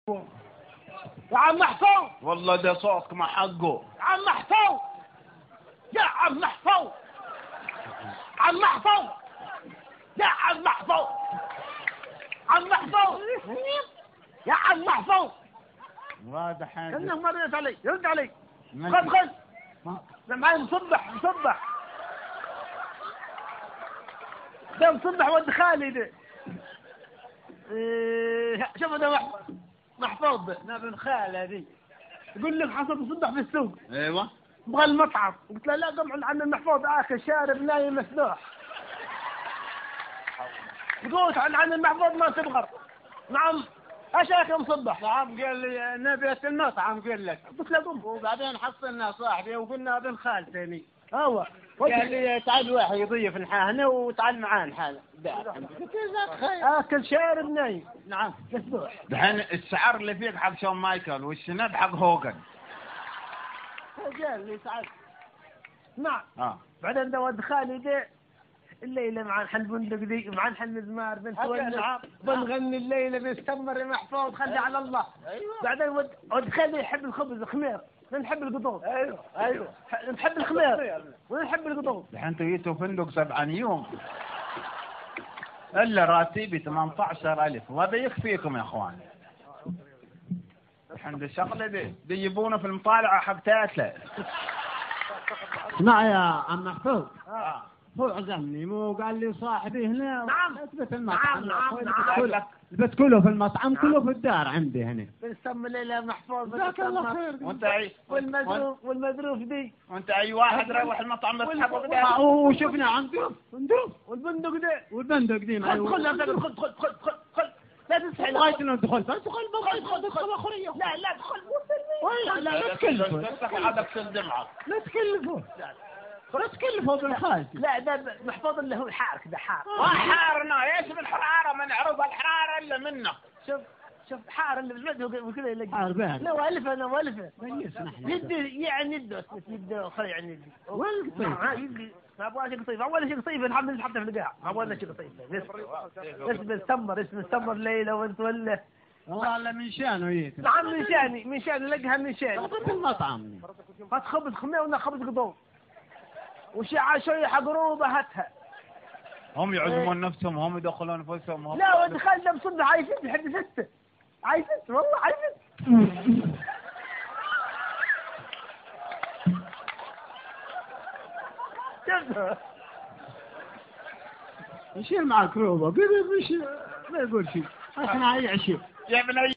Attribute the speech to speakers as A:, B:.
A: يا عم محفوظ،
B: والله ده صوتك ما حقه.
A: يا عم محفوظ، يا عم محفوظ، عم محفوظ، يا عم محفوظ، عم محفوظ، يا عم محفوظ.
B: هذا حاجة
A: كأنه ما رد علي، رد علي.
B: ماشي.
A: خذ معي مصبح ده مصبح ود خالي ده. شوف ده محفوظ ده ابن خالة دي. يقول لك حصل مصبح في السوق.
B: ايوه.
A: ابغى المطعم، قلت له لا قمع عن المحفوظ اخر شارب نايم مسلوح. قلت عن المحفوظ ما تبغر. نعم ايش يا مصبح؟
C: نعم قال لي نبيت المطعم قال لك.
A: قلت له قم.
C: وبعدين حصلنا صاحبي وقلنا ابن خالتني.
A: ايوه
C: قال لي تعال واحد يضيف نحاهنا وتعال معاه نحاله.
A: اكل شارب نايم.
C: نعم
A: مسلوح.
B: دحين الشعر اللي فيك حق شون مايكل والشنب حق هوجن.
A: قال لي تعال. نعم.
B: بعدين
A: ده ود خالي ده الليله مع نحن بندق دي مع نحن مزمار
C: نعم.
A: بنغني الليله بيستمر يا محفوظ خلي على الله.
C: ايوه.
A: بعدين ود خالي يحب الخبز خمير، نحب القطوط.
C: ايوه
A: نحب الخمير ونحب القطوط.
B: دحين انتوا جيتوا فندق 7 يوم الا راتبي 18,000 وهذا يكفيكم يا اخوان. دحين دي شغله دي يجيبونه في المطالعه حق تاتله.
D: اسمع يا عم محفوظ. هو عزمني مو قال لي صاحبي هنا.
A: نعم.
D: اثبت المطعم.
A: نعم.
D: بتكله في المطعم كله في الدار عندي هنا.
A: بنسمي الليله محفوظ.
D: جزاك الله خير.
B: وانت اي
A: والمدروف دي.
B: وانت اي واحد روح المطعم بتحبه كده.
D: وشفنا عندهم
A: والبندق ده.
D: والبندق دي
A: ادخل لا تسحل.
D: بغيت انه ادخل ادخل اخويا.
A: لا ادخل.
D: لا تكلفه. لا تكلفه بالخالتي.
A: لا ده محفوظ اللي هو حار كده حار.
B: وحارنا ايش بالحراره ما نعرف الحراره الا منه.
A: شوف حار اللي بالمد وكذا يلقى.
D: حار بارد.
A: لا والفه.
D: يسمح
A: يدي يعني يده خلي يعني يدي.
D: وين قطيف؟
A: يدي ما ابغى شيء قطيف. اول شيء قطيف نحمل حتى في القاع. ما ابغى شيء قطيف. اسمه ليله وانت ولا.
D: والله من شانه يجيك.
A: نعم من شاني لقها من شاني.
D: في المطعم.
A: هات خبز خمير ولا خبز قطوف. وشي شويه حقروبه هاتها.
B: هم يعزمون نفسهم هم يدخلون انفسهم هم.
A: لا ودخل ده مصدق عايز يحب ستة. عايز والله عايز.
D: يشيل معك روبه قدر مش ما يقول شيء. احنا عايشين.
B: يا ابني